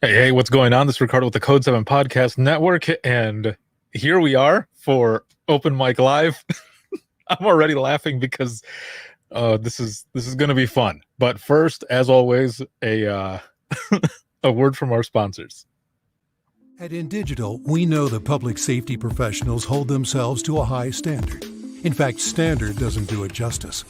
Hey, what's going on? This is Ricardo with the Code 7 Podcast Network, and here we are for Open Mic Live. I'm already laughing because this is going to be fun. But first, as always, a a word from our sponsors. At InDigital, we know the public safety professionals hold themselves to a high standard. In fact, standard doesn't do it justice.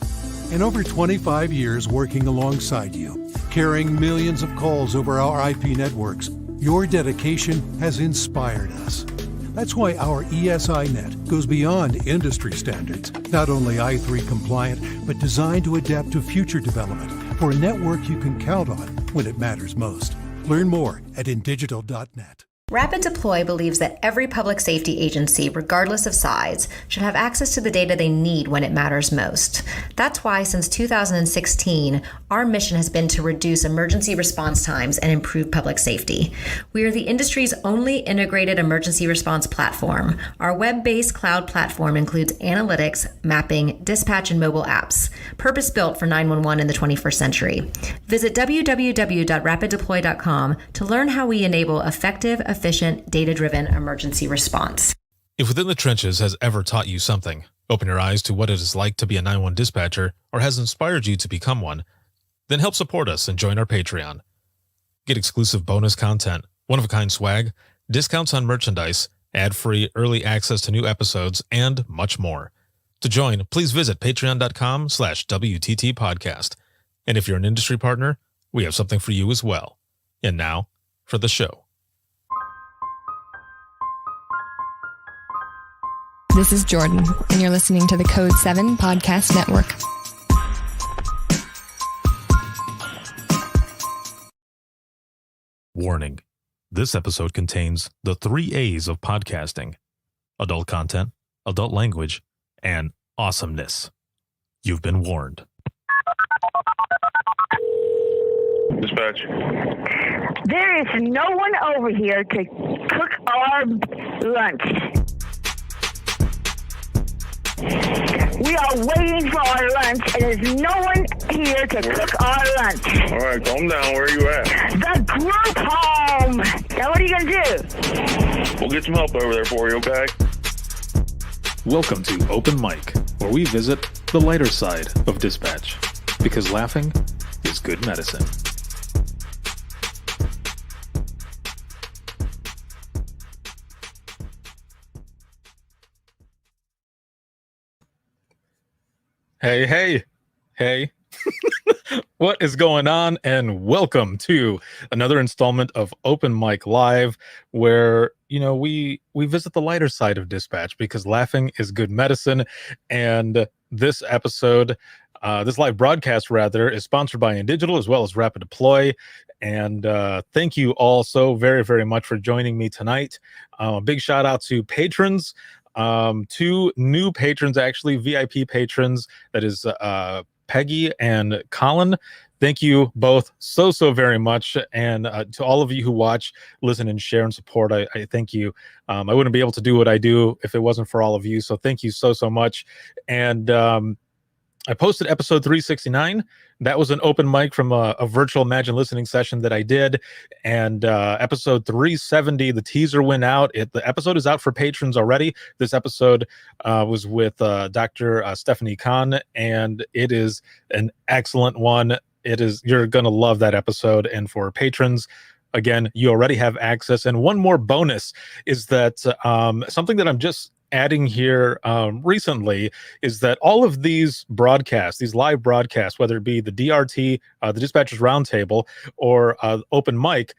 In over 25 years working alongside you, carrying millions of calls over our IP networks, your dedication has inspired us. That's why our ESI Net goes beyond industry standards, not only I3 compliant, but designed to adapt to future development for a network you can count on when it matters most. Learn more at indigital.net. Rapid Deploy believes that every public safety agency, regardless of size, should have access to the data they need when it matters most. That's why, since 2016, our mission has been to reduce emergency response times and improve public safety. We are the industry's only integrated emergency response platform. Our web-based cloud platform includes analytics, mapping, dispatch, and mobile apps, purpose-built for 911 in the 21st century. Visit www.rapiddeploy.com to learn how we enable effective, efficient, data-driven emergency response. If Within the Trenches has ever taught you something, open your eyes to what it is like to be a 911 dispatcher, or has inspired you to become one, then help support us and join our Patreon. Get exclusive bonus content, one-of-a-kind swag, discounts on merchandise, ad-free early access to new episodes, and much more. To join, please visit patreon.com/WTT podcast. And if you're an industry partner, we have something for you as well. And now, for the show. This is Jordan, and you're listening to the Code 7 Podcast Network. Warning. This episode contains the 3 A's of podcasting: adult content, adult language, and awesomeness. You've been warned. Dispatch. There is no one over here to cook our lunch. We are waiting for our lunch, and there's no one here to cook our lunch. All right, calm down. Where are you at? The group home. Now, what are you going to do? We'll get some help over there for you, okay? Welcome to Open Mic, where we visit the lighter side of dispatch, because laughing is good medicine. Hey. What is going on? And welcome to another installment of Open Mic Live, where, we visit the lighter side of dispatch because laughing is good medicine. And this episode, this live broadcast rather, is sponsored by InDigital as well as Rapid Deploy. And thank you all so very, very much for joining me tonight. A big shout out to patrons. 2 new patrons, actually, VIP patrons. That is Peggy and Colin. Thank you both so very much. And to all of you who watch, listen, and share and support, I thank you. I wouldn't be able to do what I do if it wasn't for all of you. So thank you so much. And I posted episode 369. That was an open mic from a virtual Imagine Listening session that I did. And episode 370, the teaser went out. The episode is out for patrons already. This episode was with Dr. Stephanie Kahn, and it is an excellent one. You're going to love that episode. And for patrons, again, you already have access. And one more bonus is that something that I'm just adding here recently is that all of these broadcasts, these live broadcasts, whether it be the DRT, the Dispatchers Roundtable, or Open Mic,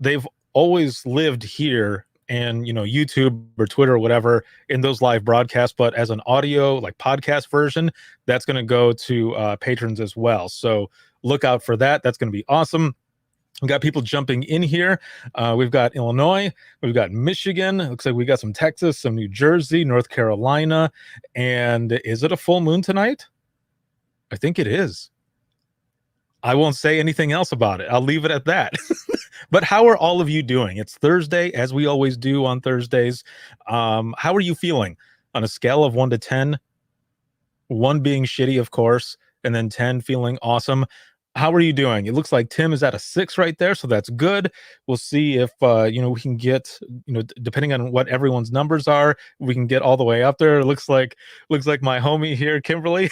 they've always lived here and YouTube or Twitter or whatever in those live broadcasts, but as an audio like podcast version, that's going to go to patrons as well. So look out for that. That's going to be awesome. We've got people jumping in here. We've got Illinois. We've got Michigan. It looks like we got some Texas, some New Jersey, North Carolina. And is it a full moon tonight? I think it is. I won't say anything else about it. I'll leave it at that. But how are all of you doing? It's Thursday, as we always do on Thursdays. How are you feeling on a scale of 1 to 10? 1 being shitty, of course, and then 10 feeling awesome. how are you doing? It looks like Tim is at a 6 right there, so that's good. We'll see if we can get, depending on what everyone's numbers are, we can get all the way up there. It looks like my homie here, Kimberly.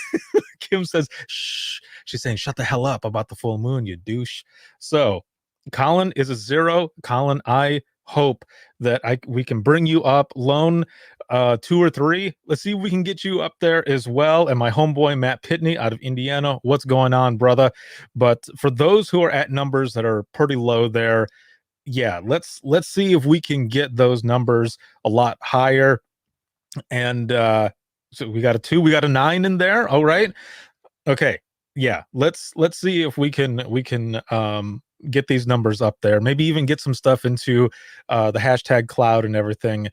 Kim says, shh. She's saying, shut the hell up about the full moon, you douche. So Colin is a 0. Colin, I hope that we can bring you up. Lone 2 or 3. Let's see if we can get you up there as well. And my homeboy Matt Pitney out of Indiana, what's going on, brother? But for those who are at numbers that are pretty low there, yeah, let's see if we can get those numbers a lot higher. And so we got a 2, we got a 9 in there. All right, okay, yeah, let's see if we can get these numbers up there, maybe even get some stuff into the hashtag cloud and everything.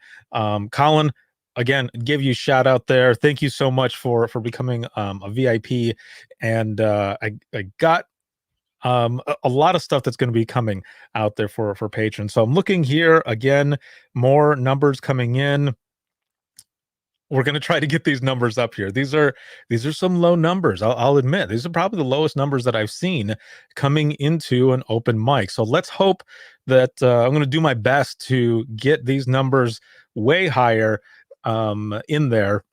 Colin, again, give you a shout out there. Thank you so much for becoming a VIP. And I got a lot of stuff that's going to be coming out there for patrons. So I'm looking here again, more numbers coming in. We're going to try to get these numbers up here. These are some low numbers. I'll admit, these are probably the lowest numbers that I've seen coming into an open mic. So let's hope that I'm going to do my best to get these numbers way higher in there,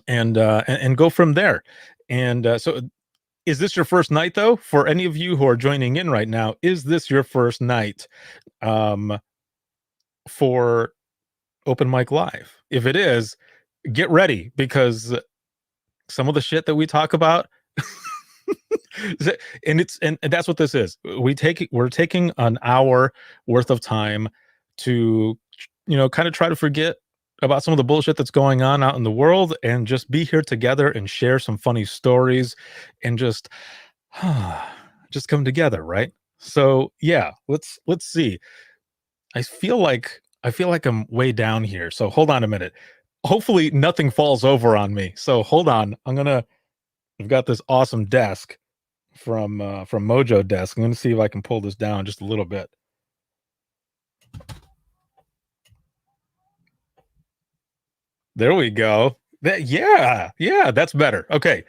and go from there. And so is this your first night, though? For any of you who are joining in right now, is this your first night for Open Mic Live? If it is, get ready, because some of the shit that we talk about and that's what this is. We're taking an hour worth of time to kind of try to forget about some of the bullshit that's going on out in the world and just be here together and share some funny stories and just come together, right? So yeah, let's see. I feel like I'm way down here, so hold on a minute. Hopefully nothing falls over on me. So hold on. I've got this awesome desk from Mojo Desk. I'm gonna see if I can pull this down just a little bit. There we go. Yeah, that's better. Okay.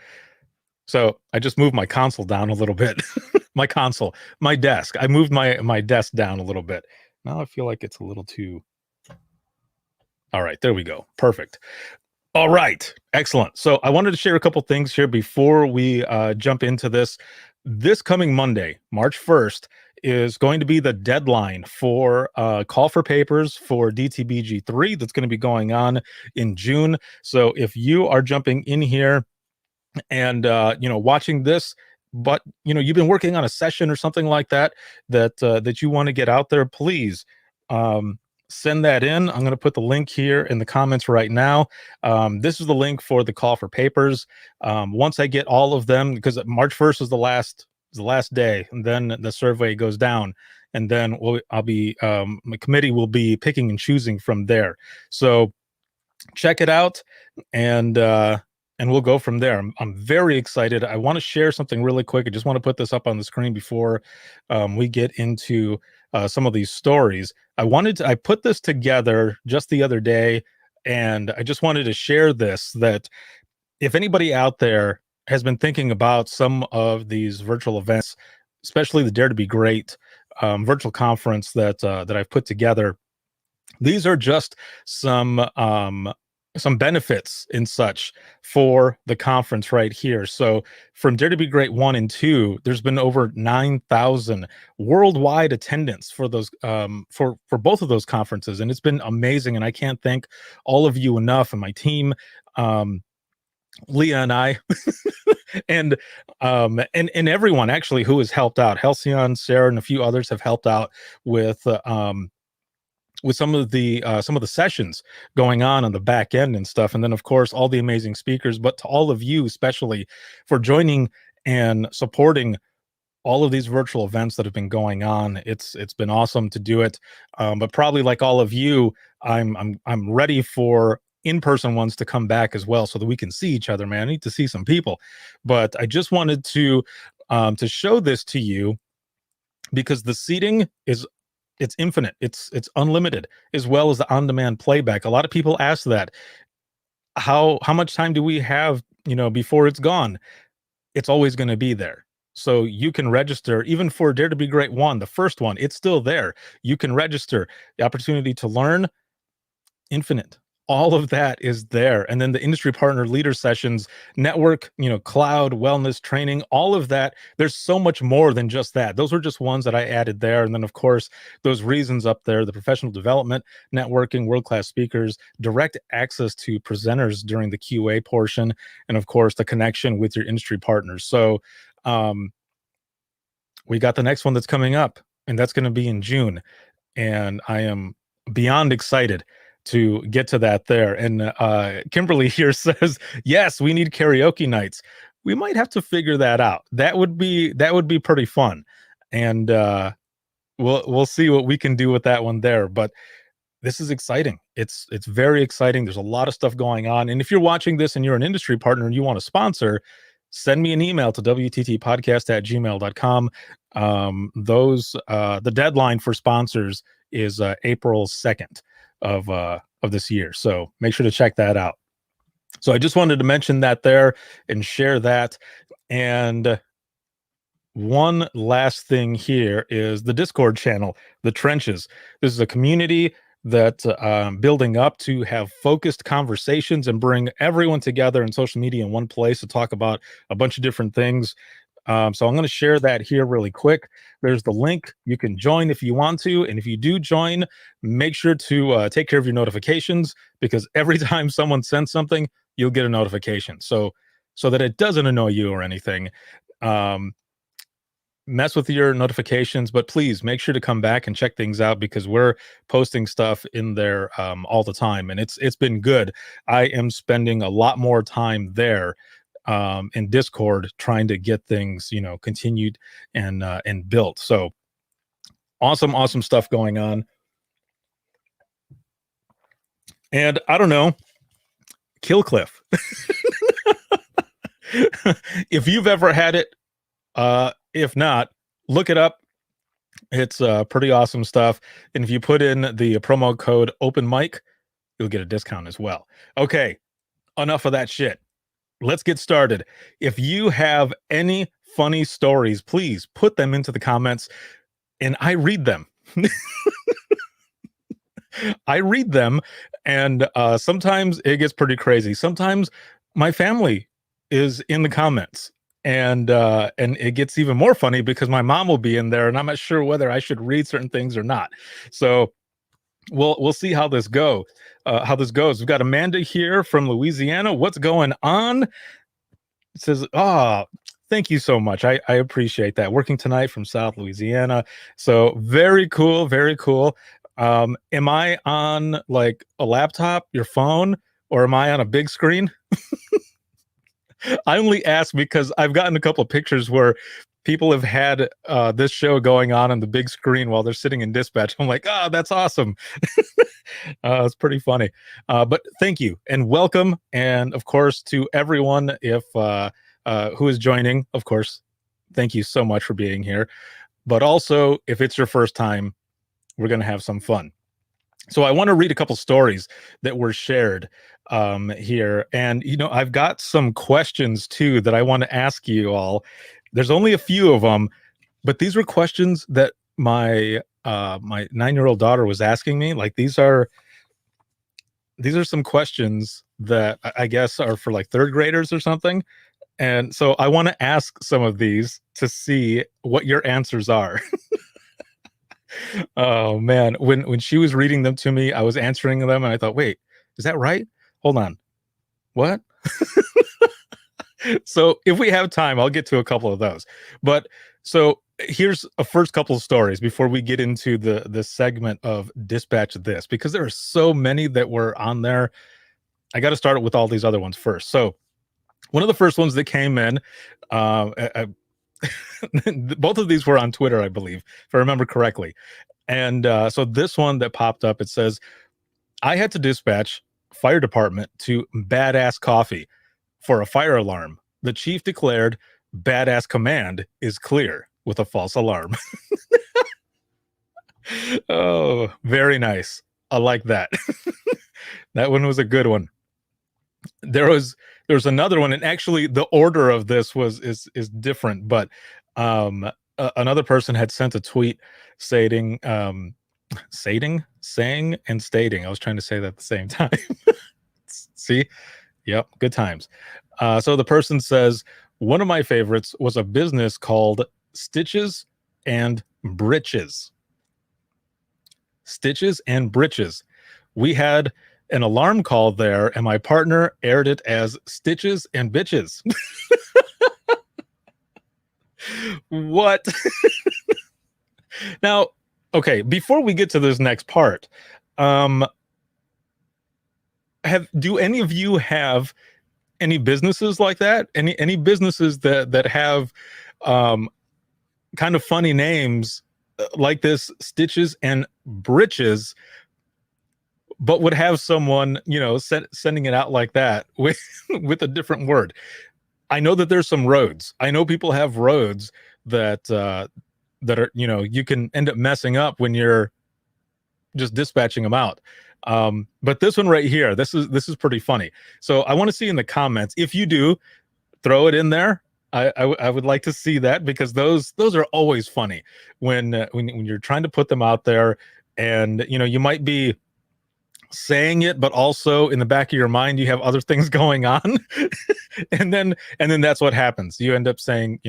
So I just moved my console down a little bit. My desk. I moved my desk down a little bit. Now I feel like it's a little too. All right, there we go. Perfect. All right, excellent. So I wanted to share a couple things here before we jump into this. This coming Monday, March 1st, is going to be the deadline for call for papers for DTBG3 that's going to be going on in June. So if you are jumping in here and watching this, but you've been working on a session or something like that you want to get out there, please send that in. I'm going to put the link here in the comments right now. This is the link for the call for papers. Once I get all of them, because March 1st is the last day, and then the survey goes down, and then my committee will be picking and choosing from there. So check it out, and we'll go from there. I'm very excited. I want to share something really quick. I just want to put this up on the screen before we get into some of these stories. I put this together just the other day, and I just wanted to share this, that if anybody out there has been thinking about some of these virtual events, especially the Dare to Be Great virtual conference that I've put together, these are just some benefits and such for the conference right here. So from Dare to Be Great 1 and 2, there's been over 9,000 worldwide attendance for those for both of those conferences, and it's been amazing. And I can't thank all of you enough, and my team, Leah and I, and everyone actually who has helped out. Halcyon, Sarah, and a few others have helped out with some of the sessions going on the back end and stuff. And then of course all the amazing speakers, but to all of you especially for joining and supporting all of these virtual events that have been going on. It's been awesome to do it. But probably like all of you, I'm ready for in-person ones to come back as well, so that we can see each other, man. I need to see some people. But I just wanted to show this to you, because the seating it's infinite, it's unlimited, as well as the on-demand playback. A lot of people ask that, how much time do we have before it's gone? It's always going to be there. So you can register even for Dare to Be Great 1, the first one. It's still there. You can register. The opportunity to learn, infinite. All of that is there. And then the industry partner leader sessions, network, cloud, wellness, training, all of that. There's so much more than just that. Those were just ones that I added there. And then, of course, those reasons up there, the professional development, networking, world-class speakers, direct access to presenters during the QA portion, and, of course, the connection with your industry partners. So we got the next one that's coming up, and that's going to be in June. And I am beyond excited to get to that there. And Kimberly here says, yes, we need karaoke nights. We might have to figure that out. That would be pretty fun. And we'll see what we can do with that one there. But this is exciting. It's very exciting. There's a lot of stuff going on. And if you're watching this and you're an industry partner and you want to sponsor, send me an email to wttpodcast@gmail.com. The deadline for sponsors is April 2nd of this year. So make sure to check that out. So I just wanted to mention that there and share that. And one last thing here is the Discord channel, The Trenches. This is a community that building up to have focused conversations and bring everyone together in social media in one place to talk about a bunch of different things. So I'm going to share that here really quick. There's the link. You can join if you want to. And if you do join, make sure to take care of your notifications, because every time someone sends something, you'll get a notification. So that it doesn't annoy you or anything. Mess with your notifications, but please make sure to come back and check things out, because we're posting stuff in there all the time. And it's been good. I am spending a lot more time there in Discord trying to get things, continued and built. So awesome stuff going on. And I don't know, Killcliff. If you've ever had it, if not, look it up. It's pretty awesome stuff. And if you put in the promo code OpenMic, you'll get a discount as well. Okay, enough of that shit. Let's get started. If you have any funny stories, please put them into the comments and I read them. I read them, and sometimes it gets pretty crazy. Sometimes my family is in the comments, and it gets even more funny because my mom will be in there and I'm not sure whether I should read certain things or not. So we'll see how this goes. We've got Amanda here from Louisiana. What's going on? It says, thank you so much. I appreciate that. Working tonight from South Louisiana. So very cool. Am I on like a laptop, your phone, or am I on a big screen? I only ask because I've gotten a couple of pictures where people have had this show going on the big screen while they're sitting in dispatch. I'm like, that's awesome. It's pretty funny. But thank you and welcome. And of course, to everyone who is joining, of course, thank you so much for being here. But also, if it's your first time, we're going to have some fun. So I want to read a couple stories that were shared here. And, I've got some questions too that I want to ask you all. There's only a few of them, but these were questions that my 9-year-old daughter was asking me. Like these are some questions that I guess are for like third graders or something. And so I want to ask some of these to see what your answers are. Oh man, when she was reading them to me, I was answering them and I thought, wait, is that right? Hold on. What? So if we have time, I'll get to a couple of those. But so here's a first couple of stories before we get into the segment of Dispatch This, because there are so many that were on there. I got to start with all these other ones first. So one of the first ones that came in, both of these were on Twitter, I believe, if I remember correctly. And so this one that popped up, it says, I had to dispatch fire department to Badass Coffee for a fire alarm. The chief declared badass command is clear with a false alarm. Oh, very nice. I like that. That one was a good one. There was another one, and actually the order of this is different, but Another person had sent a tweet saying, saying and stating. I was trying to say that at the same time. See? Yep, good times. So the person says, one of my favorites was a business called Stitches and Britches. Stitches and Britches. We had an alarm call there, and my partner aired it as Stitches and Bitches. What? Now, okay, before we get to this next part, do any of you have any businesses like that? Any businesses that have kind of funny names like this, Stitches and Britches, but would have someone, sending it out like that with with a different word? I know that there's some roads. I know people have roads that that are, you can end up messing up when you're just dispatching them out. But this one right here, this is pretty funny. So I want to see in the comments, if you do, throw it in there. I would like to see that, because those are always funny when you're trying to put them out there, and you might be saying it, but also in the back of your mind you have other things going on, and then that's what happens. You end up saying,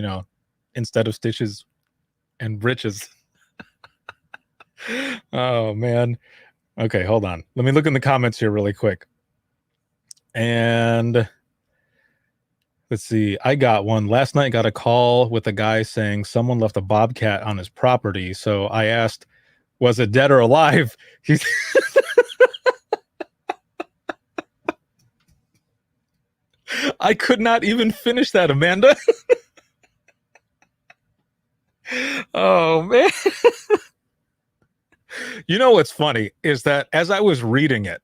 instead of Stitches and Britches. Oh man. Okay, hold on. Let me look in the comments here really quick. And let's see. I got one. Last night got a call with a guy saying someone left a bobcat on his property. So I asked, was it dead or alive? He's I could not even finish that, Amanda. Oh man. You know what's funny is that as I was reading it,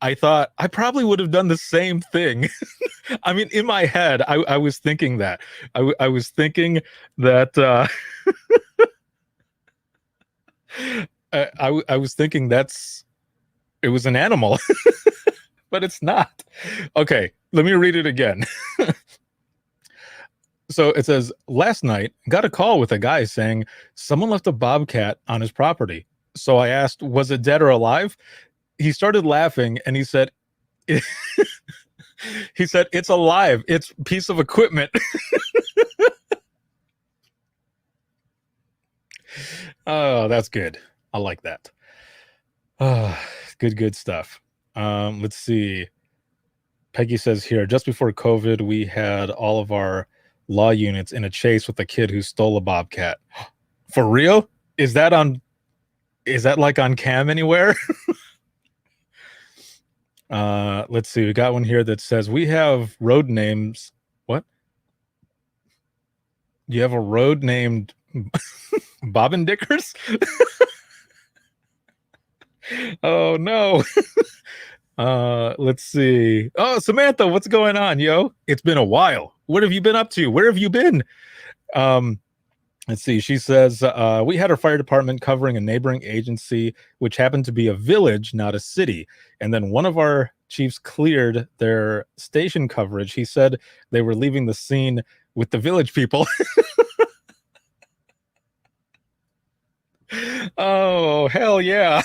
I thought I probably would have done the same thing. I mean, in my head, I was thinking that. I was thinking that I was thinking it was an animal, but it's not. Okay, let me read it again. So it says, last night, got a call with a guy saying someone left a bobcat on his property. So I asked, was it dead or alive? He started laughing and he said, it's alive. It's a piece of equipment. Oh, that's good. I like that. Good stuff. Let's see. Peggy says here, just before COVID, we had all of our law units in a chase with a kid who stole a bobcat. For real? Is that like on cam anywhere? Let's see. We got one here that says we have road names. What? You have a road named Bobbin Dickers? Oh no. Let's see. Oh, Samantha, what's going on, yo? It's been a while. What have you been up to? Where have you been? Let's see. She says, we had our fire department covering a neighboring agency, which happened to be a village, not a city. And then one of our chiefs cleared their station coverage. He said they were leaving the scene with the village people. Oh, hell yeah.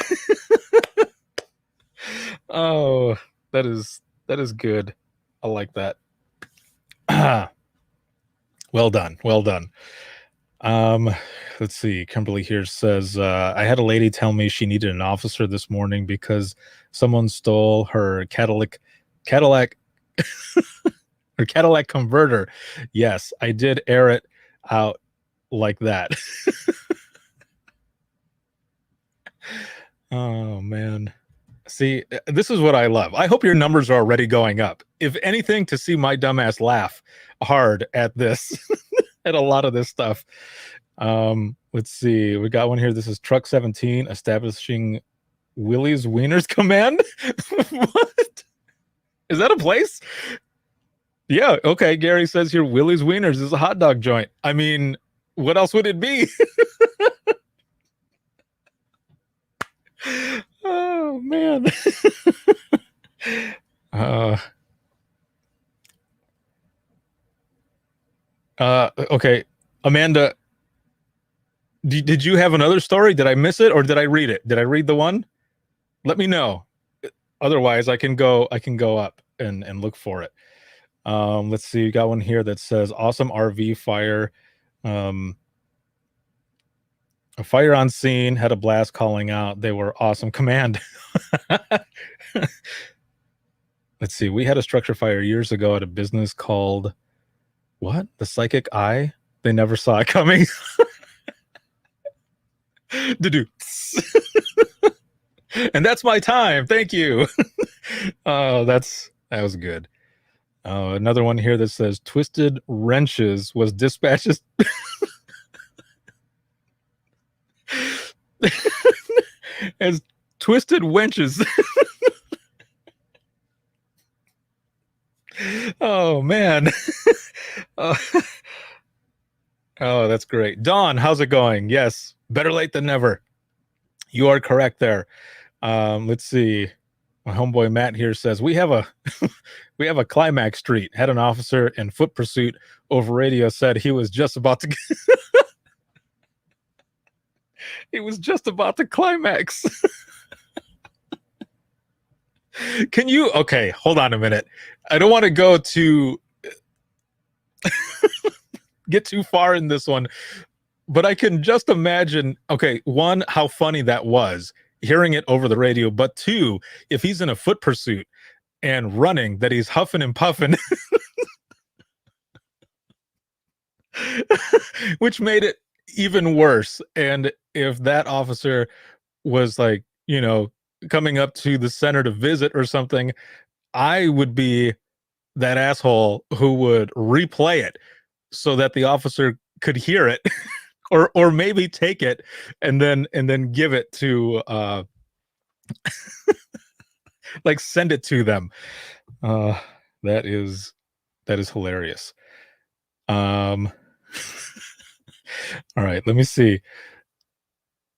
Oh, that is good. I like that. Well done. Let's see. Kimberly here says, I had a lady tell me she needed an officer this morning because someone stole her Cadillac her Cadillac converter. Yes, I did air it out like that. Oh man. See, this is what I love. I hope your numbers are already going up. If anything, to see my dumbass laugh hard at this, at a lot of this stuff. Let's see. We got one here. This is Truck 17 establishing Willie's Wieners Command. What? Is that a place? Yeah. Okay. Gary says here, Willie's Wieners is a hot dog joint. I mean, what else would it be? Oh man. Okay, Amanda, did you have another story? Did I miss it or did I read it? Did I read the one? Let me know. Otherwise, I can go up and look for it. Let's see. You got one here that says awesome RV fire. A fire on scene, had a blast calling out. They were awesome. Command. Let's see. We had a structure fire years ago at a business called what? The Psychic Eye. They never saw it coming. Do. And that's my time. Thank you. Oh, that was good. Another one here that says Twisted Wrenches was dispatched as Twisted Wenches. Oh man. Oh, that's great. Dawn, how's it going? Yes, better late than never. You are correct there. Let's see. My homeboy Matt here says we have a Climax Street. Had an officer in foot pursuit over radio. Said he was just about to. He was just about to climax. Can you? Okay, hold on a minute. I don't want to go to get too far in this one, but I can just imagine. Okay, one, how funny that was hearing it over the radio, but two, if he's in a foot pursuit and running, that he's huffing and puffing, which made it even worse. And if that officer was like, coming up to the center to visit or something, I would be that asshole who would replay it so that the officer could hear it or maybe take it and then give it to like send it to them. That is hilarious. All right, let me see.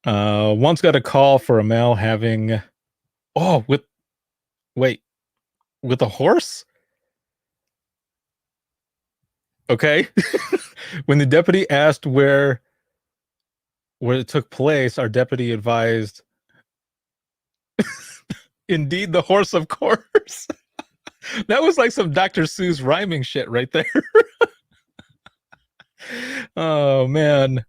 Once got a call for a male having with a horse. Okay. When the deputy asked where it took place, our deputy advised, indeed the horse, of course. That was like some Dr. Seuss rhyming shit right there. Oh man.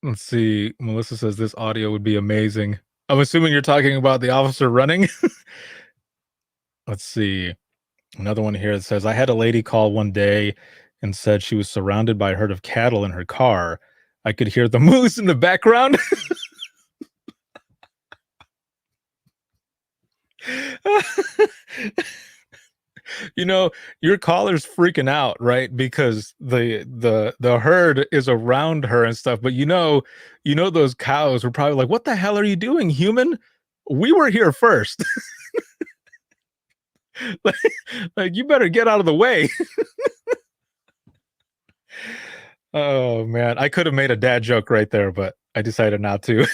Let's see. Melissa says this audio would be amazing. I'm assuming you're talking about the officer running. Let's see. Another one here that says, I had a lady call one day and said she was surrounded by a herd of cattle in her car. I could hear the moose in the background. Your caller's freaking out, right? Because the herd is around her and stuff. But those cows were probably like, what the hell are you doing, human? We were here first. like you better get out of the way. Oh man, I could have made a dad joke right there, but I decided not to.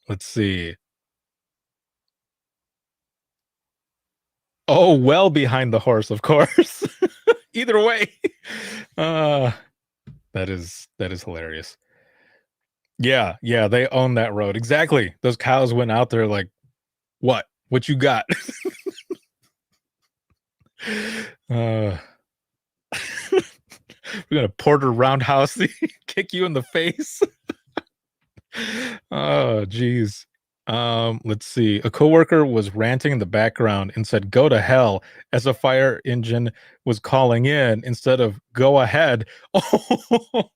Let's see. Oh, well behind the horse, of course. Either way. That is hilarious. Yeah, they own that road. Exactly. Those cows went out there like, what you got? We're gonna Porter roundhouse kick you in the face. Oh geez. Let's see. A coworker was ranting in the background and said, go to hell, as a fire engine was calling in instead of go ahead. Oh,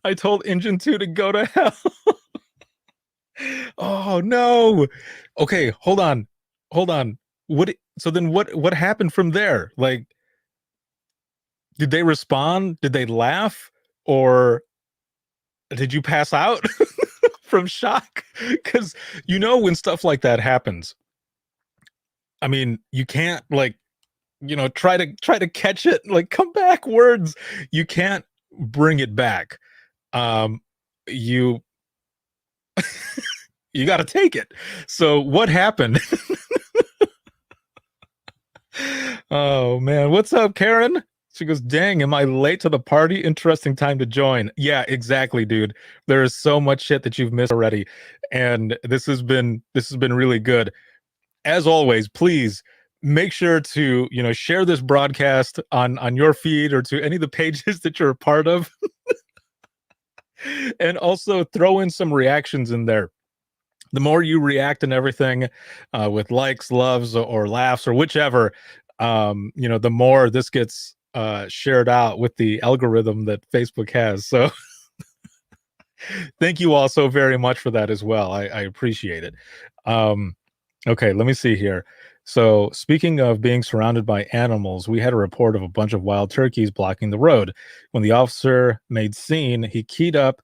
I told engine 2 to go to hell. Oh no. Okay, hold on. So then what happened from there? Like, did they respond? Did they laugh? Or did you pass out from shock? Because when stuff like that happens, I mean, you can't try to catch it, like come back words. You can't bring it back. You got to take it. So what happened? Oh man, what's up, Karen? She goes, "Dang, am I late to the party? Interesting time to join." Yeah, exactly, dude. There is so much shit that you've missed already, and this has been really good. As always, please make sure to share this broadcast on your feed or to any of the pages that you're a part of, and also throw in some reactions in there. The more you react and everything, with likes, loves, or laughs, or whichever, the more this gets shared out with the algorithm that Facebook has. So thank you all so very much for that as well. I appreciate it. Okay, let me see here. So, speaking of being surrounded by animals, we had a report of a bunch of wild turkeys blocking the road. When the officer made scene, he keyed up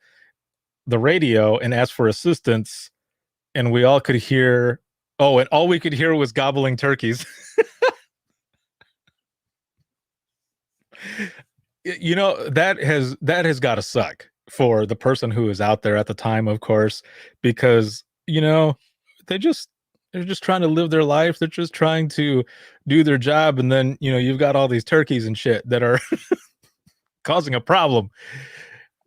the radio and asked for assistance, and we all could hear. Oh, and all we could hear was gobbling turkeys. That has got to suck for the person who is out there at the time, of course, because they just they're just trying to live their life. They're just trying to do their job, and then you've got all these turkeys and shit that are causing a problem.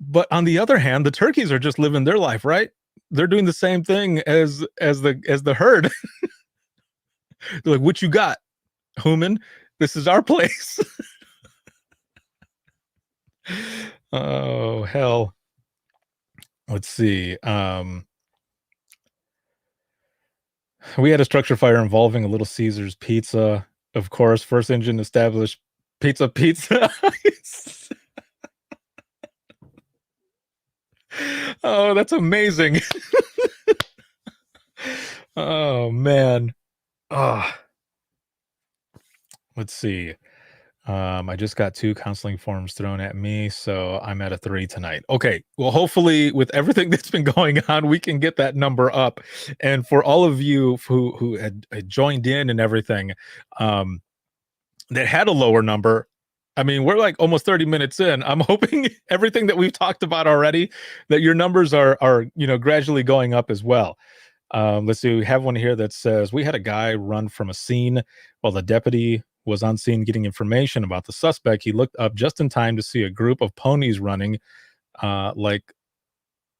But on the other hand, the turkeys are just living their life, right? They're doing the same thing as the herd. They're like, "What you got, human? This is our place." Oh hell. Let's see. We had a structure fire involving a Little Caesars pizza. Of course, first engine established pizza. Oh, that's amazing. Oh man. Ah, let's see. I just got 2 counseling forms thrown at me, so I'm at a 3 tonight. Okay, well, hopefully, with everything that's been going on, we can get that number up. And for all of you who had joined in and everything, that had a lower number, I mean, we're like almost 30 minutes in. I'm hoping everything that we've talked about already, that your numbers are gradually going up as well. Let's see. We have one here that says we had a guy run from a scene while the deputy was on scene getting information about the suspect. He looked up just in time to see a group of ponies running, like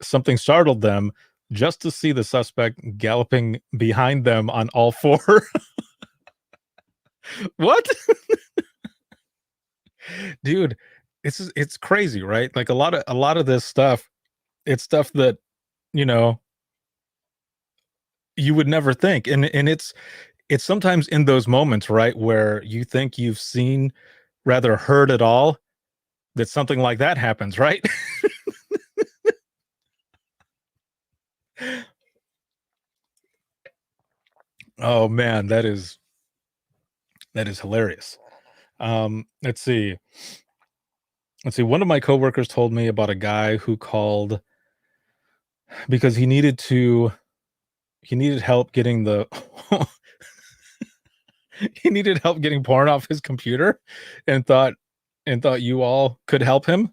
something startled them, just to see the suspect galloping behind them on all 4. What? Dude, it's crazy, right? Like a lot of this stuff, it's stuff that you know you would never think, and it's sometimes in those moments, right, where you think you've seen, rather heard it all, that something like that happens, right? Oh man, that is hilarious. Let's see. One of my coworkers told me about a guy who called because he needed help getting the he needed help getting porn off his computer, and thought you all could help him.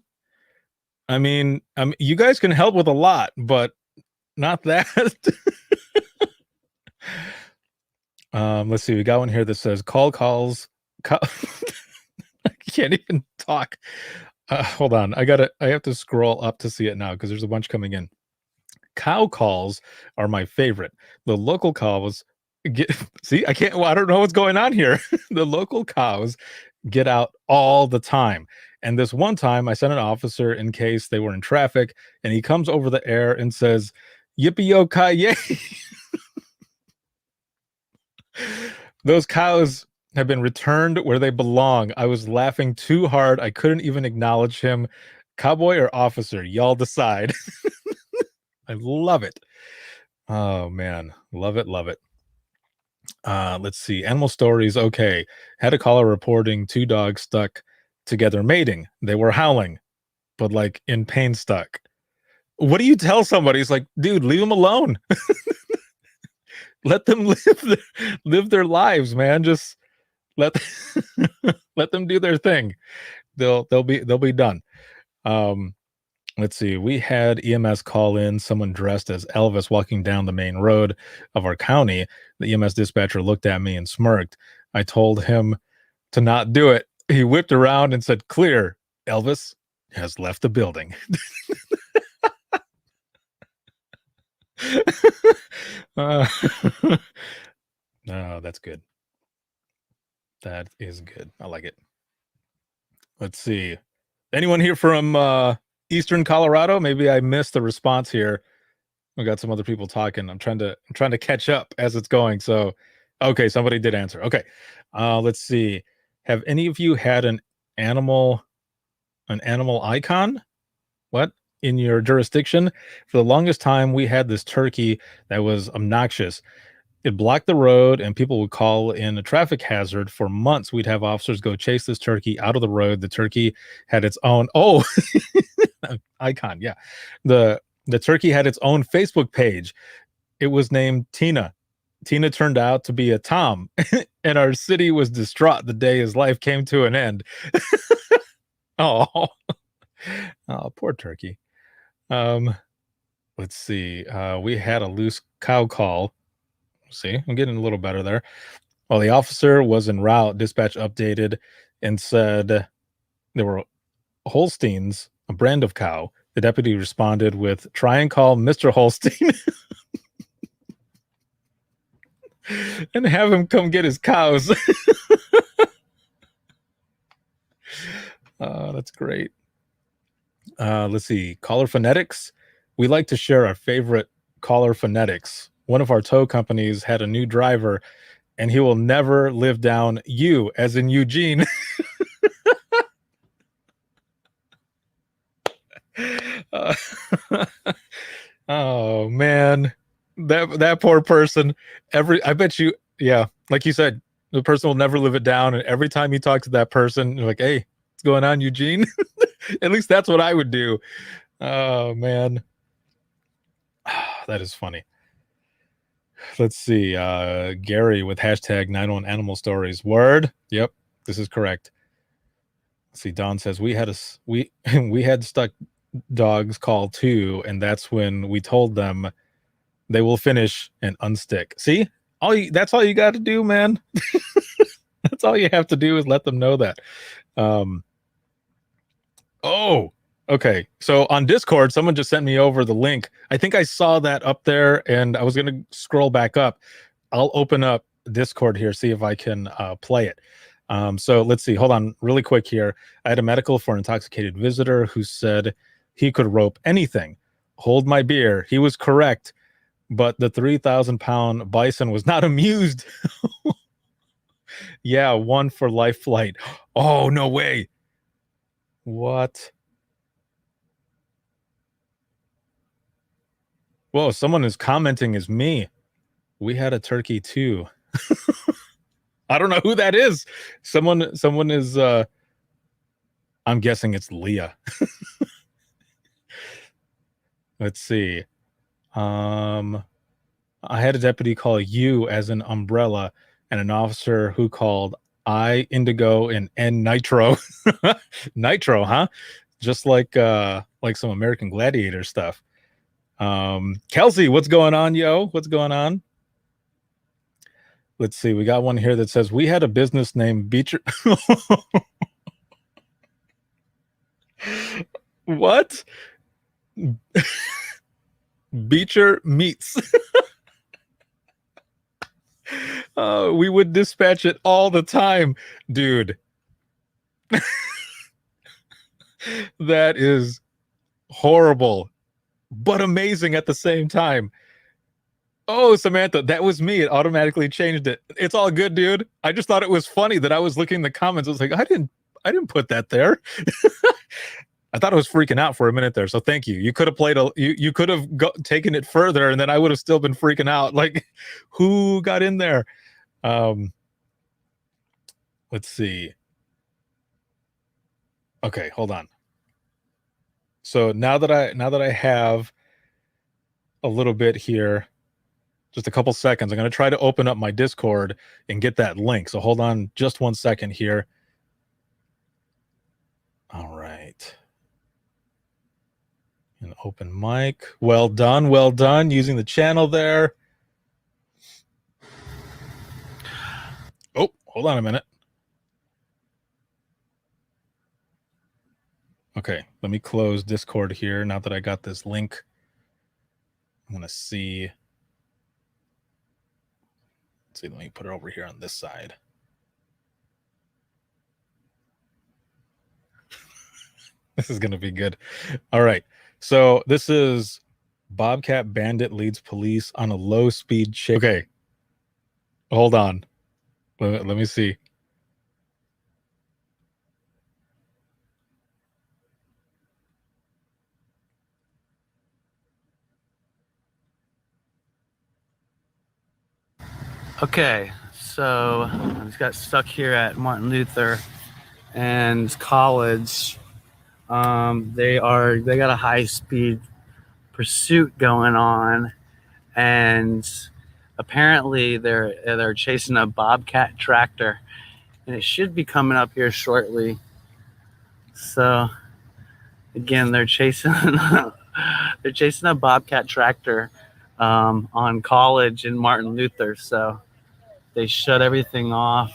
You guys can help with a lot, but not that. Let's see. We got one here that says calls. I can't even talk. Hold on. I have to scroll up to see it now because there's a bunch coming in. Cow calls are my favorite. The local cows see, I don't know what's going on here. The local cows get out all the time. And this one time I sent an officer in case they were in traffic, and he comes over the air and says, "Yippee-yo-ki-yay." Those cows have been returned where they belong. I was laughing too hard. I couldn't even acknowledge him. Cowboy or officer, y'all decide. I love it. Oh man, love it, love it. Let's see. Animal stories. Okay. Had a caller reporting 2 dogs stuck together mating. They were howling, but like in pain stuck. What do you tell somebody? It's like, dude, leave them alone. Let them live their lives, man. Just let let them do their thing. They'll be done. Let's see. We had EMS call in someone dressed as Elvis walking down the main road of our county. The EMS dispatcher looked at me and smirked. I told him to not do it. He whipped around and said, "Clear. Elvis has left the building." No, that's good. That is good. I like it. Let's see. Anyone here from Eastern Colorado? Maybe I missed the response here. We got some other people talking. I'm trying to catch up as it's going. So, okay, somebody did answer. Okay, let's see. Have any of you had an animal icon? What? In your jurisdiction? For the longest time, we had this turkey that was obnoxious. It blocked the road, and people would call in a traffic hazard. For months, we'd have officers go chase this turkey out of the road. The turkey had its own icon. Yeah, the turkey had its own Facebook page. It was named Tina. Tina turned out to be a Tom, and our city was distraught the day his life came to an end. Oh, poor turkey. Let's see. We had a loose cow call. See, I'm getting a little better there. While the officer was en route, dispatch updated and said there were Holsteins, a brand of cow. The deputy responded with, "Try and call Mr. Holstein and have him come get his cows." That's great. Let's see. Caller phonetics. We like to share our favorite caller phonetics. One of our tow companies had a new driver, and he will never live down you, as in Eugene. Oh man, that poor person. I bet you, yeah, like you said, the person will never live it down, and every time you talk to that person, you're like, "Hey, what's going on, Eugene?" At least that's what I would do. Oh man, that is funny. Let's see. Gary with hashtag 91 animal stories. Word. Yep, this is correct. Let's see. Don says we had stuck dogs call too, and that's when we told them they will finish and unstick. See, that's all you got to do, man. That's all you have to do is let them know that. Okay. So on Discord, someone just sent me over the link. I think I saw that up there, and I was going to scroll back up. I'll open up Discord here, see if I can play it. So let's see. Hold on really quick here. I had a medical for an intoxicated visitor who said he could rope anything. Hold my beer. He was correct, but the 3,000-pound bison was not amused. Yeah, one for life flight. Oh, no way. What? Whoa, someone is commenting as me. We had a turkey too. I don't know who that is. Someone is I'm guessing it's Leah. Let's see. I had a deputy call you as an umbrella and an officer who called I indigo and N nitro. Nitro, huh? Just like some American Gladiator stuff. Kelsey, what's going on, yo? What's going on? Let's see. We got one here that says we had a business named Beecher. What? Beecher Meats. We would dispatch it all the time, dude. That is horrible, but amazing at the same time. Oh, Samantha, that was me. It automatically changed it. It's all good, dude. I just thought it was funny that I was looking in the comments. I was like, I didn't put that there. I thought I was freaking out for a minute there. So thank you. You could have you could have taken it further, and then I would have still been freaking out. Like, who got in there? Let's see. Okay, hold on. So now that I have a little bit here, just a couple seconds, I'm going to try to open up my Discord and get that link. So hold on just 1 second here. All right. An open mic. Well done using the channel there. Oh, hold on a minute. Okay, let me close Discord here now that I got this link. I'm going to see. Let's see, let me put it over here on this side. This is going to be good. All right. So this is Bobcat Bandit leads police on a low-speed chase. Okay. Hold on. Let me see. Okay, so I just got stuck here at Martin Luther and college. They got a high-speed pursuit going on, and apparently they're chasing a Bobcat tractor, and it should be coming up here shortly. So again, they're chasing a Bobcat tractor on College and Martin Luther. So they shut everything off,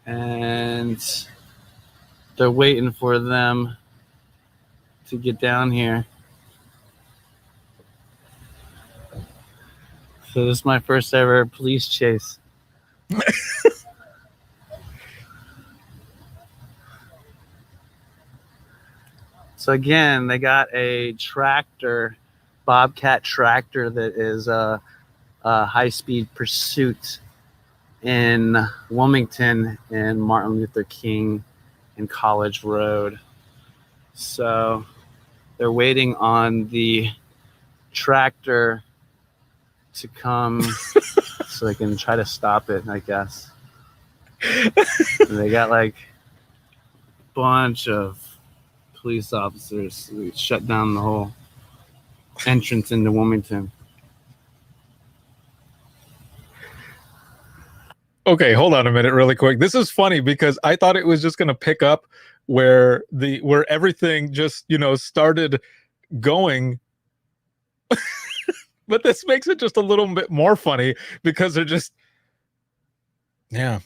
and they're waiting for them to get down here. So this is my first ever police chase. So again, they got a tractor, Bobcat tractor, that is a high-speed pursuit in Wilmington and Martin Luther King and College Road. So they're waiting on the tractor to come so they can try to stop it, I guess. And they got like a bunch of police officers who shut down the whole entrance into Wilmington. Okay, hold on a minute really quick. This is funny because I thought it was just going to pick up where everything just, started going. But this makes it just a little bit more funny because they're just, yeah.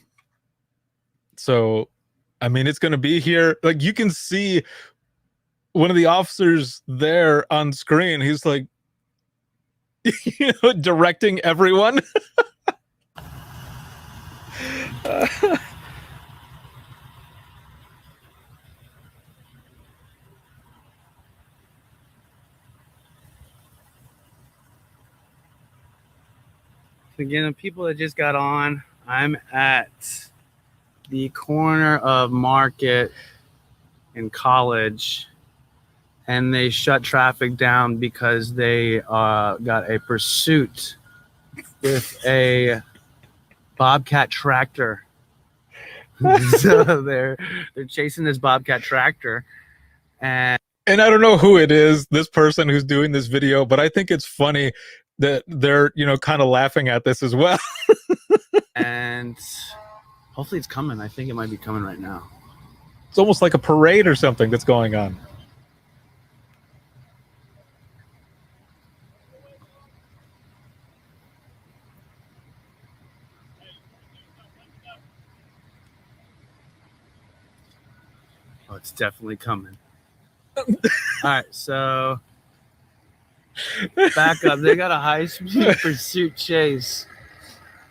So, I mean, it's going to be here. Like, you can see one of the officers there on screen. He's like, directing everyone. Again, the people that just got on, I'm at the corner of Market and College, and they shut traffic down because they got a pursuit with a Bobcat tractor. So they're chasing this Bobcat tractor, and I don't know who it is, this person who's doing this video, but I think it's funny that they're, kind of laughing at this as well. And hopefully it's coming. I think it might be coming right now. It's almost like a parade or something that's going on. Oh, it's definitely coming. All right, so back up. They got a high-speed pursuit chase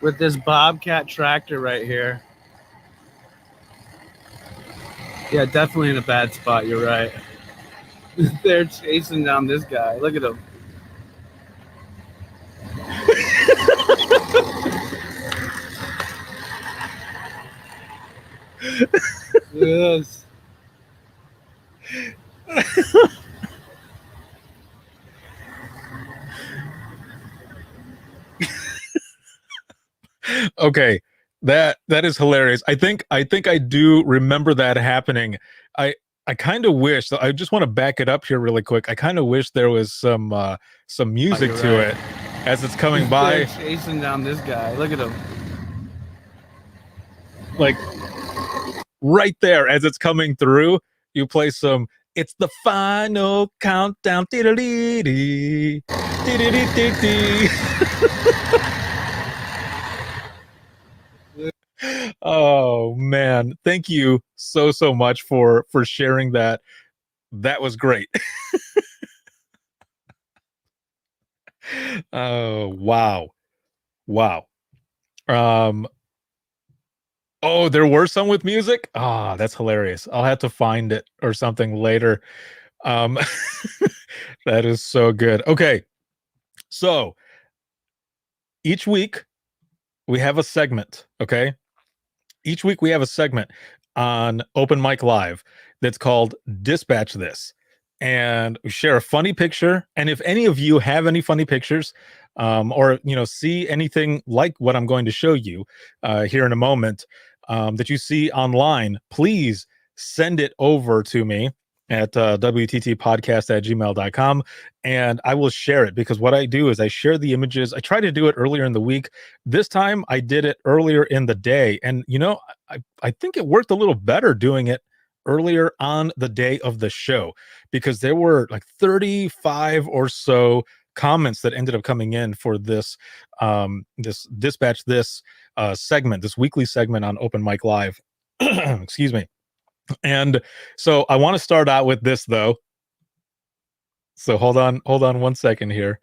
with this Bobcat tractor right here. Yeah, definitely in a bad spot. You're right. They're chasing down this guy. Look at him. Yes. Okay, that is hilarious. I think I do remember that happening. I kind of wish. I just want to back it up here really quick. I kind of wish there was some music to it as it's coming by. They're chasing down this guy. Look at him. Like right there as it's coming through, you play some. It's the final countdown. Dee-dee-dee-dee. Dee-dee-dee-dee-dee. Oh man, thank you so much for sharing that. That was great. Oh, wow. Wow. Um oh, there were some with music? Ah, that's hilarious. I'll have to find it or something later. Um that is so good. Okay. So, each week we have a segment, okay? Each week we have a segment on Open Mic Live that's called Dispatch This. And we share a funny picture. And if any of you have any funny pictures, or see anything like what I'm going to show you here in a moment, that you see online, please send it over to me at wttpodcast@gmail.com, and I will share it, because what I do is I share the images. I try to do it earlier in the week. This time I did it earlier in the day, and I think it worked a little better doing it earlier on the day of the show, because there were like 35 or so comments that ended up coming in for this this Dispatch This segment, this weekly segment on Open Mic Live. Excuse me. And so I want to start out with this, though. So hold on 1 second here.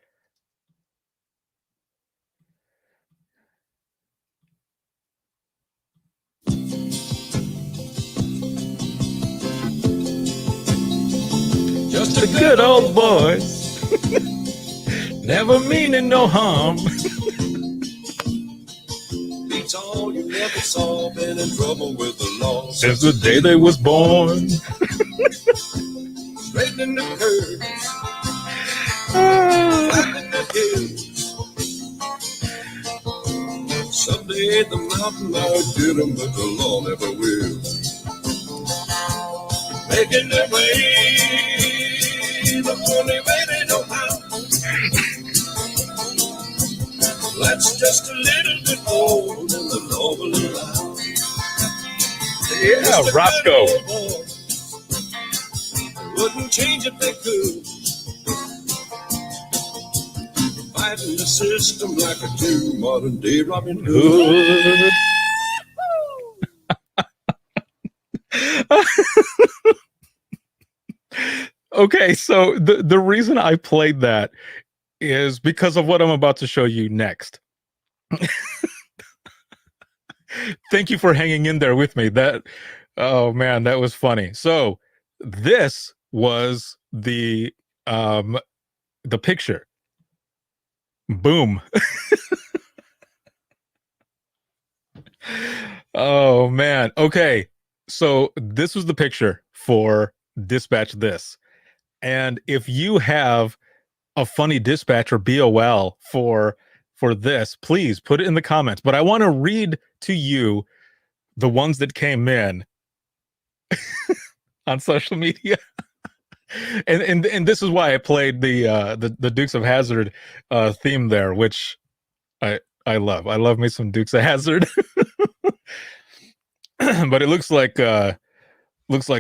Just a good old boy, never meaning no harm. Beats all you never saw, been in trouble with the law Since the day they was born. straightening the curves, flattening the hills. Someday the mountain might get 'em, but the law never will. Making their way the only way they know how. That's just a little bit more than the law will allow. Yeah, Roscoe. Wouldn't change if they could. Fighting the system like a true modern day Robin Hood. Okay, so the reason I played that is because of what I'm about to show you next. Thank you for hanging in there with me. Oh man, that was funny. So this was the picture. Boom. Oh man. Okay. So this was the picture for Dispatch This. And if you have a funny dispatch or BOL for this, please put it in the comments. But I want to read to you the ones that came in on social media. and this is why I played the Dukes of Hazzard theme there, which I love. I love me some Dukes of Hazzard. But it looks like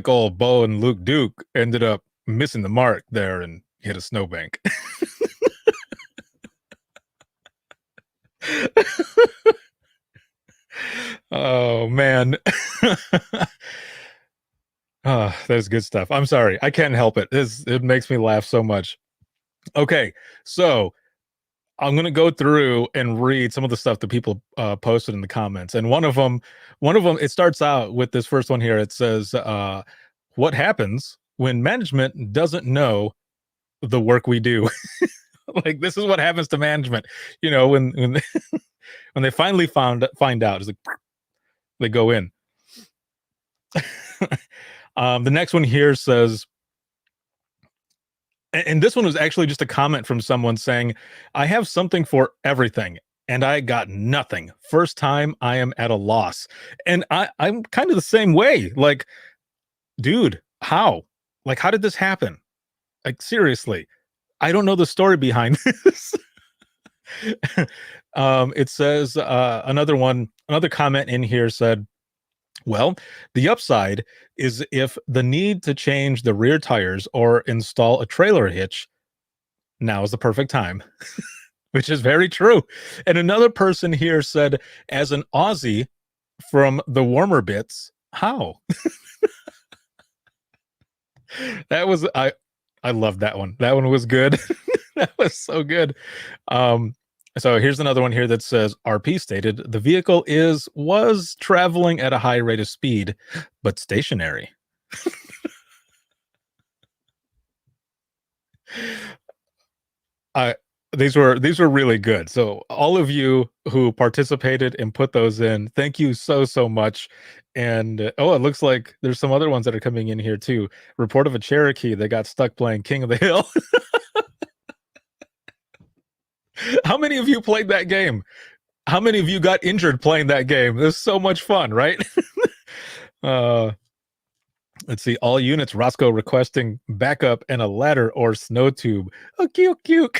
old Bo and Luke Duke ended up missing the mark there and hit a snowbank. Oh man. That is good stuff. I'm sorry, I can't help it. It makes me laugh so much. Okay, so I'm gonna go through and read some of the stuff that people posted in the comments, and one of them, it starts out with this first one here. It says, "What happens when management doesn't know the work we do?" Like, this is what happens to management, when when they finally find out. It's like they go in. The next one here says, and this one was actually just a comment from someone saying, "I have something for everything and I got nothing. First time I am at a loss." And I'm kind of the same way. Like, dude, how? Like, how did this happen? Like, seriously, I don't know the story behind this. It says, another comment in here said, "Well, the upside is if the need to change the rear tires or install a trailer hitch, now is the perfect time." Which is very true. And another person here said, "As an Aussie from the warmer bits. How? That was I loved that one. That one was good. That was so good. So here's another one here that says RP stated the vehicle was traveling at a high rate of speed, but stationary. These were really good. So all of you who participated and put those in, thank you so much. And it looks like there's some other ones that are coming in here too. Report of a Cherokee that got stuck playing King of the Hill. How many of you played that game? How many of you got injured playing that game? It was so much fun, right? Let's see. All units, Roscoe requesting backup and a ladder or snow tube. Oh, cute.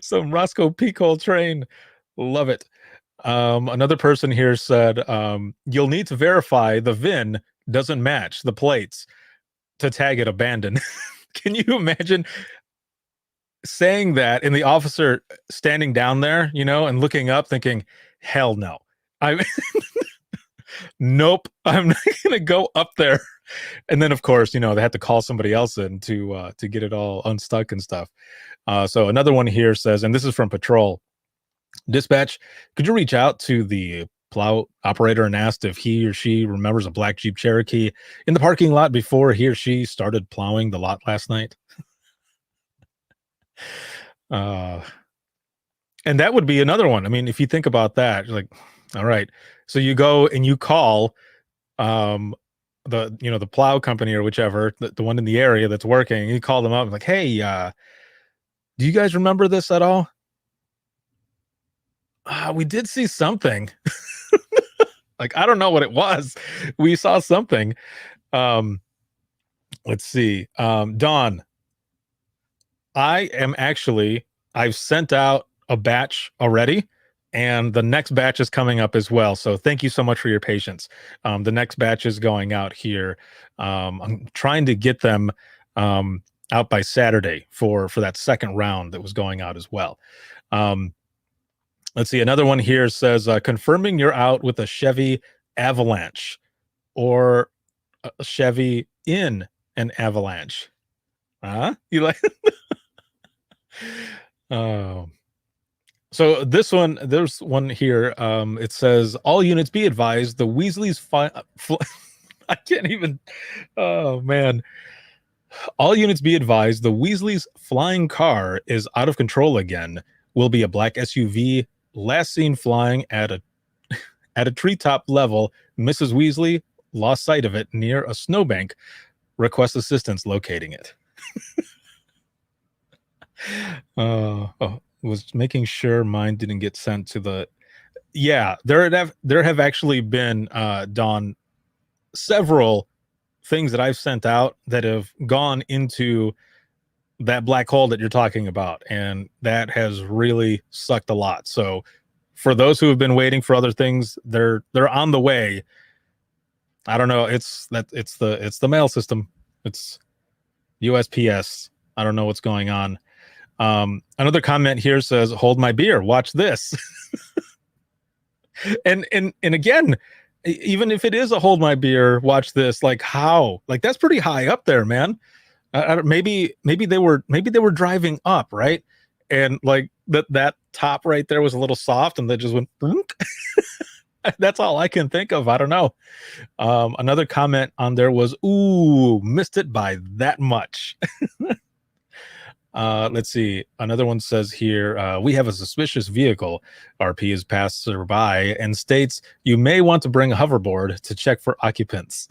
Some Roscoe peak hole train. Love it. Another person here said, you'll need to verify the VIN doesn't match the plates to tag it abandoned. Can you imagine saying that and the officer standing down there, and looking up thinking, hell no. Nope, I'm not going to go up there. And then, of course, they had to call somebody else in to get it all unstuck and stuff. So another one here says, and this is from Patrol, dispatch, could you reach out to the plow operator and ask if he or she remembers a black Jeep Cherokee in the parking lot before he or she started plowing the lot last night? And that would be another one. I mean, if you think about that, you're like, all right, so you go and you call the plow company or whichever, the one in the area that's working. You call them up and like, hey, do you guys remember this at all? We did see something. Like, I don't know what it was. We saw something. Let's see. Dawn, I've sent out a batch already, and the next batch is coming up as well. So thank you so much for your patience. The next batch is going out here. I'm trying to get them out by Saturday for that second round that was going out as well. Let's see. Another one here says, confirming you're out with a Chevy Avalanche or a Chevy in an Avalanche. You like? So this one, there's one here. It says, all units be advised, the Weasley's I can't even. Oh man. All units be advised, the Weasley's flying car is out of control again. Will be a black SUV, last seen flying at a treetop level. Mrs. Weasley lost sight of it near a snowbank. Request assistance locating it. Was making sure mine didn't get sent to the. Yeah, there have actually been Dawn, several things that I've sent out that have gone into that black hole that you're talking about, and that has really sucked a lot. So for those who have been waiting for other things, they're on the way. I don't know. It's the mail system. It's USPS. I don't know what's going on. Another comment here says, hold my beer, watch this. and again, even if it is a hold my beer, watch this, like how? Like that's pretty high up there, man. Maybe they were driving up, right? And like that top right there was a little soft and they just went That's all I can think of. I don't know. Another comment on there was, ooh, missed it by that much. Let's see. Another one says here, we have a suspicious vehicle. RP is passerby and states you may want to bring a hoverboard to check for occupants.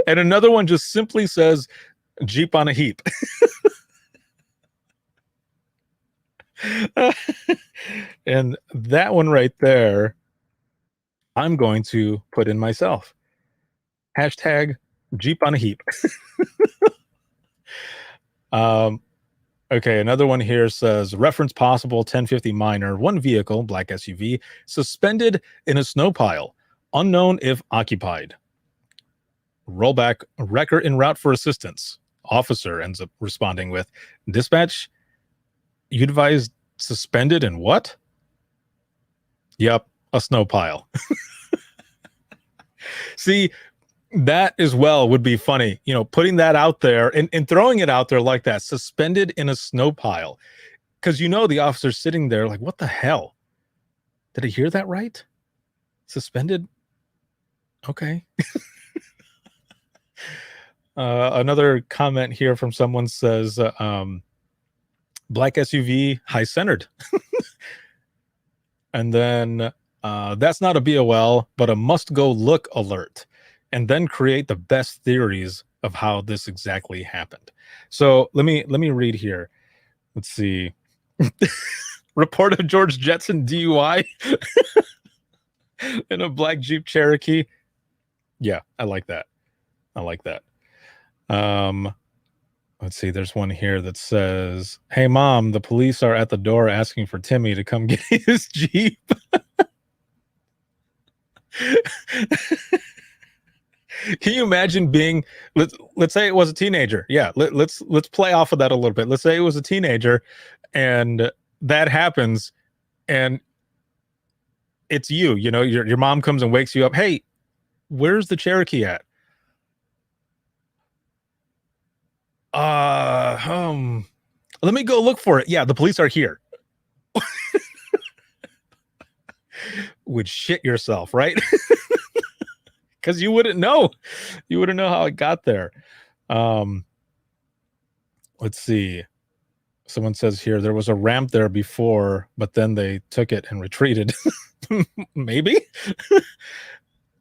And another one just simply says Jeep on a heap. And that one right there, I'm going to put in myself. Hashtag Jeep on a heap. Okay, another one here says, reference possible 1050 minor, one vehicle, black SUV, suspended in a snow pile, unknown if occupied. Rollback, wrecker en route for assistance. Officer ends up responding with, dispatch, you advised suspended in what? Yep, a snow pile. See, that as well would be funny, putting that out there and throwing it out there like that, suspended in a snow pile. Because the officer's sitting there like, what the hell? Did I hear that right? Suspended? Okay. Another comment here from someone says, black SUV, high-centered. And then, that's not a BOL, but a must-go look alert. And then create the best theories of how this exactly happened. So let me read here. Let's see. Report of George Jetson DUI in a black Jeep Cherokee. Yeah, I like that. Let's see. There's one here that says, "Hey, Mom, the police are at the door asking for Timmy to come get his Jeep." Can you imagine being, let's say it was a teenager. Yeah, let's play off of that a little bit. Let's say it was a teenager and that happens and it's your mom comes and wakes you up. Hey, where's the Cherokee at? Let me go look for it. Yeah, the police are here. Would shit yourself, right? Because you wouldn't know how it got there. Let's see. Someone says here there was a ramp there before, but then they took it and retreated. Maybe.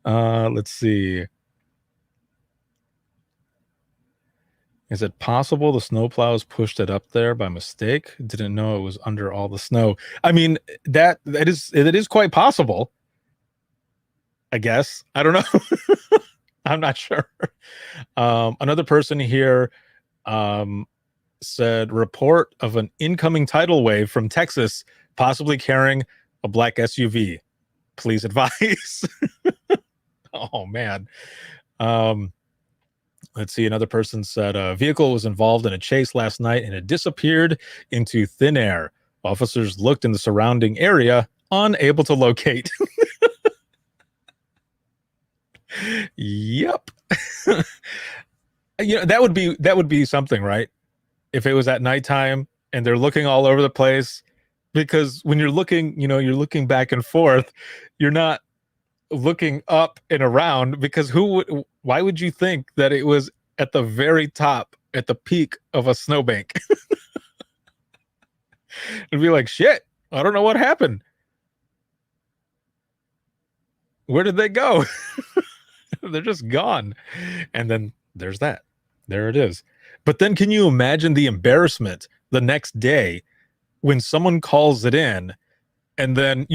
Let's see. Is it possible the snowplows pushed it up there by mistake? Didn't know it was under all the snow. I mean, that is quite possible. I guess. I don't know. I'm not sure. Another person here said, report of an incoming tidal wave from Texas, possibly carrying a black SUV. Please advise. Oh, man. Let's see. Another person said a vehicle was involved in a chase last night and it disappeared into thin air. Officers looked in the surrounding area, unable to locate. Yep. That would be something, right? If it was at nighttime and they're looking all over the place, because when you're looking, you're looking back and forth, you're not looking up and around, because why would you think that it was at the very top, at the peak of a snowbank? It'd be like, shit, I don't know what happened. Where did they go? They're just gone. And then there's that. There it is. But then can you imagine the embarrassment the next day when someone calls it in and then,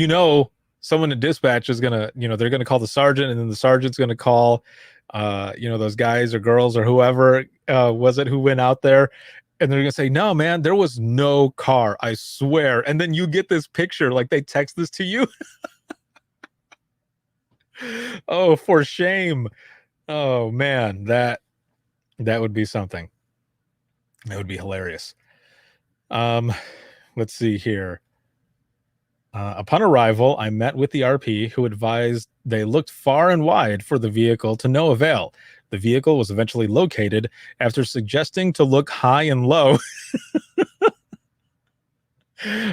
someone in dispatch is going to, they're going to call the sergeant and then the sergeant's going to call, those guys or girls or whoever was it who went out there. And they're going to say, no, man, there was no car. I swear. And then you get this picture, like they text this to you. Oh, for shame. Oh, man, that would be something. That would be hilarious. Let's see here. Upon arrival, I met with the RP, who advised they looked far and wide for the vehicle to no avail. The vehicle was eventually located after suggesting to look high and low.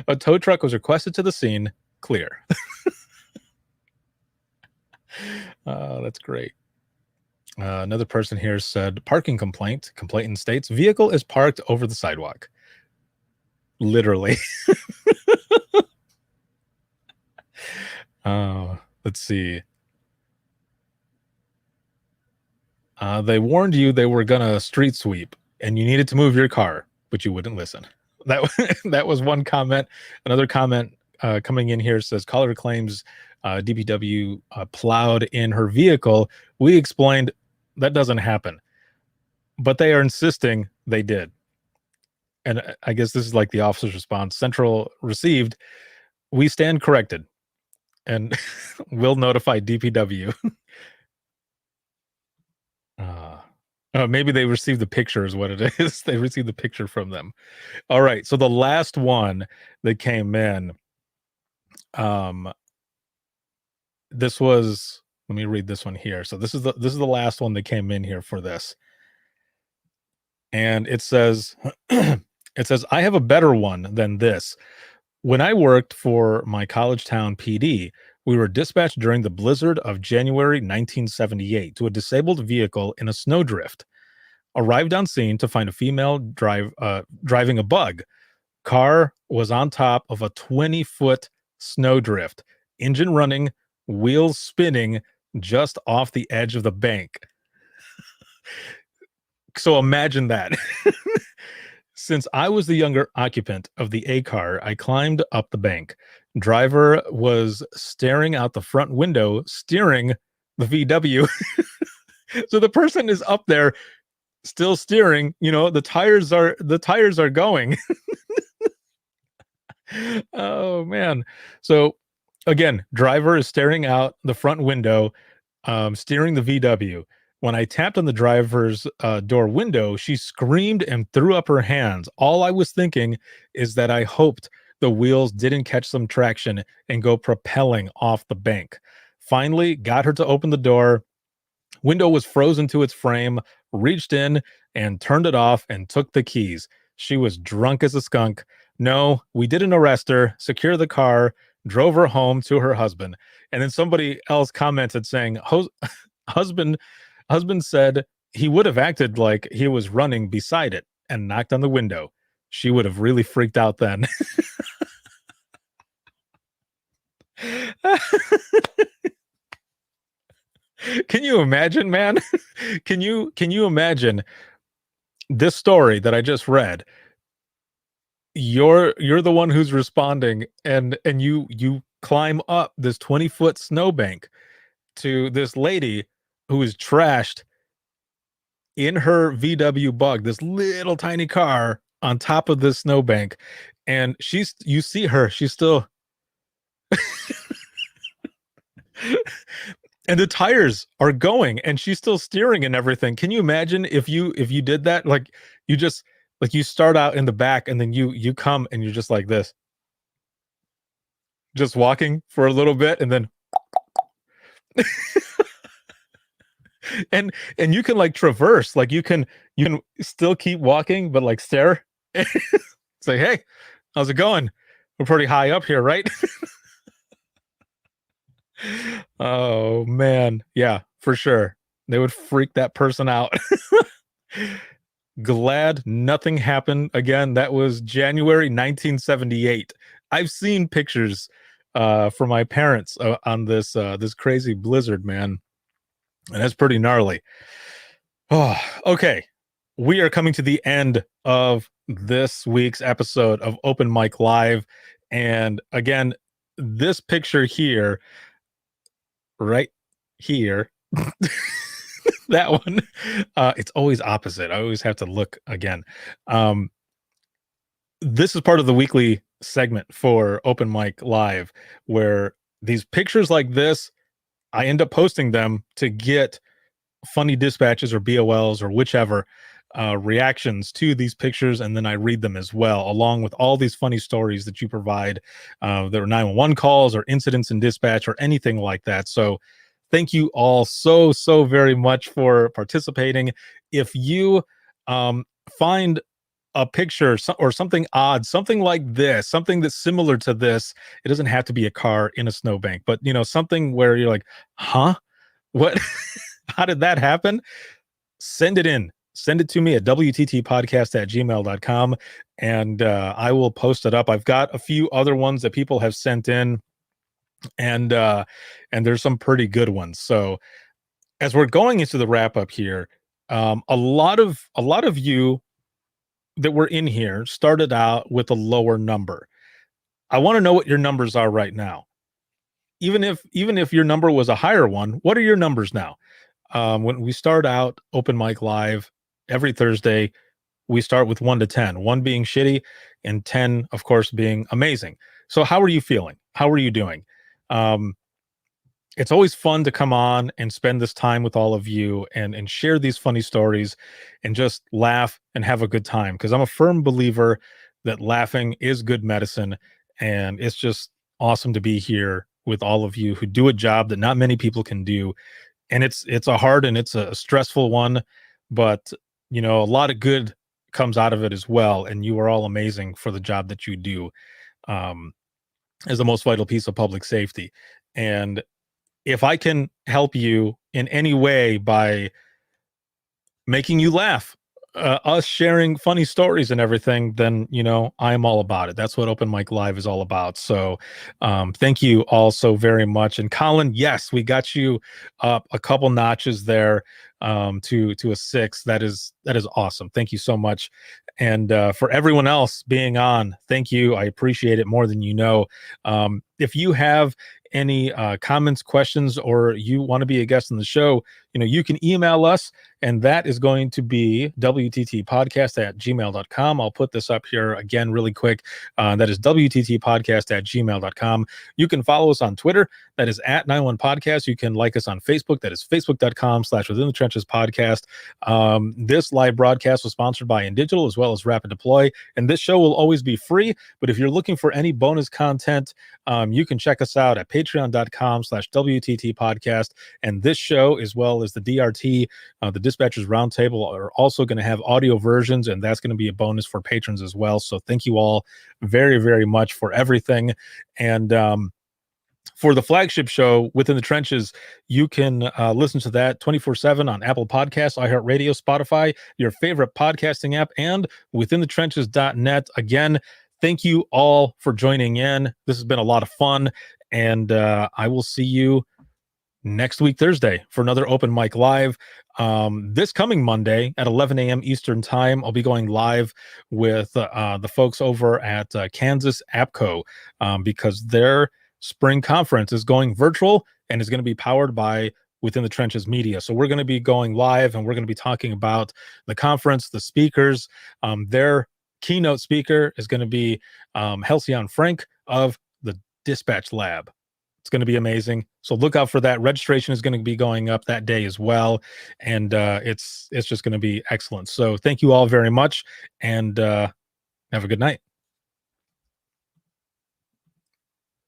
A tow truck was requested to the scene. Clear. That's great. Another person here said, parking complaint. Complainant states, vehicle is parked over the sidewalk. Literally. Let's see. They warned you they were gonna street sweep and you needed to move your car, but you wouldn't listen. That was one comment. Another comment coming in here says, caller claims DPW plowed in her vehicle. We explained that doesn't happen, but they are insisting they did. And I guess this is like the officer's response. Central received, we stand corrected and will notify DPW. Maybe they received the picture is what it is. They received the picture from them. All right. So the last one that came in, this was, let me read this one here. So this is the last one that came in here for this. And it says, I have a better one than this. When I worked for my college town PD, we were dispatched during the blizzard of January 1978 to a disabled vehicle in a snowdrift. Arrived on scene to find a female driving a bug. Car was on top of a 20-foot snowdrift, engine running, wheels spinning just off the edge of the bank. So imagine that. Since I was the younger occupant of the A car, I climbed up the bank. Driver was staring out the front window, steering the VW. So the person is up there still steering, the tires are going. Oh man. So again, driver is staring out the front window, steering the VW. When I tapped on the driver's door window, she screamed and threw up her hands. All I was thinking is that I hoped the wheels didn't catch some traction and go propelling off the bank. Finally, got her to open the door. Window was frozen to its frame, reached in and turned it off and took the keys. She was drunk as a skunk. No, we didn't arrest her, secure the car, drove her home to her husband. And then somebody else commented saying, husband said he would have acted like he was running beside it and knocked on the window. She would have really freaked out then. Can you imagine, man? Can you imagine this story that I just read? You're the one who's responding, and you climb up this 20-foot snowbank to this lady who is trashed in her VW Bug, this little tiny car on top of this snowbank, and you see her, she's still and the tires are going and she's still steering and everything. Can you imagine if you did that? Like you start out in the back and then you come and you're just like this, just walking for a little bit and then and you can like traverse, like you can still keep walking but like stare. Say, hey, how's it going? We're pretty high up here, right? Oh man, yeah, for sure. They would freak that person out. Glad nothing happened again. That was January 1978. I've seen pictures from my parents on this crazy blizzard, man, and that's pretty gnarly. Oh, okay. We are coming to the end of this week's episode of Open Mic Live, and again, this picture here, right here, that one, it's always opposite. I always have to look again. This is part of the weekly segment for Open Mic Live, where these pictures like this, I end up posting them to get funny dispatches or BOLs or whichever reactions to these pictures, and then I read them as well, along with all these funny stories that you provide. There are 911 calls or incidents in dispatch or anything like that. So thank you all so very much for participating. If you find a picture or something odd, something like this, something that's similar to this, it doesn't have to be a car in a snowbank, but something where you're like, huh, what? How did that happen? Send it in. Send it to me at wttpodcast@gmail.com, and I will post it up. I've got a few other ones that people have sent in, and there's some pretty good ones. So as we're going into the wrap up here, a lot of you that were in here started out with a lower number. I want to know what your numbers are right now. Even if your number was a higher one, what are your numbers now? When we start out Open Mic Live every Thursday, we start with 1 to 10, 1 being shitty and 10, of course, being amazing. So how are you feeling? How are you doing? It's always fun to come on and spend this time with all of you and share these funny stories and just laugh and have a good time, because I'm a firm believer that laughing is good medicine, and it's just awesome to be here with all of you who do a job that not many people can do. And it's a hard and it's a stressful one, but you know, a lot of good comes out of it as well. And you are all amazing for the job that you do, as the most vital piece of public safety. And if I can help you in any way by making you laugh, us sharing funny stories and everything, then, you know, I'm all about it. That's what Open Mic Live is all about. So thank you all so very much. And Colin, yes, we got you up a couple notches there to a 6. That is awesome. Thank you so much. And for everyone else being on, thank you. I appreciate it more than you know. If you have any comments, questions, or you want to be a guest on the show, you know, you can email us, and that is going to be wttpodcast@gmail.com. I'll put this up here again really quick. That is wttpodcast@gmail.com. You can follow us on Twitter. That is @91podcast. You can like us on Facebook. That is facebook.com/Within the Trenches Podcast. This live broadcast was sponsored by InDigital as well as Rapid Deploy. And this show will always be free. But if you're looking for any bonus content, you can check us out at patreon.com/WTT Podcast. And this show, as well as the DRT, the Dispatchers Roundtable, are also going to have audio versions, and that's going to be a bonus for patrons as well. So thank you all very, very much for everything. And for the flagship show, Within the Trenches, you can listen to that 24/7 on Apple Podcasts, iHeartRadio, Spotify, your favorite podcasting app, and withinthetrenches.net. Again, thank you all for joining in. This has been a lot of fun, and I will see you next week, Thursday, for another Open Mic Live. This coming Monday at 11 a.m. Eastern Time, I'll be going live with the folks over at Kansas APCO because their spring conference is going virtual and is going to be powered by Within the Trenches Media. So we're going to be going live, and we're going to be talking about the conference, the speakers. Their keynote speaker is going to be Halcyon Frank of the Dispatch Lab. It's going to be amazing. So look out for that. Registration is going to be going up that day as well. And it's just going to be excellent. So thank you all very much, and have a good night.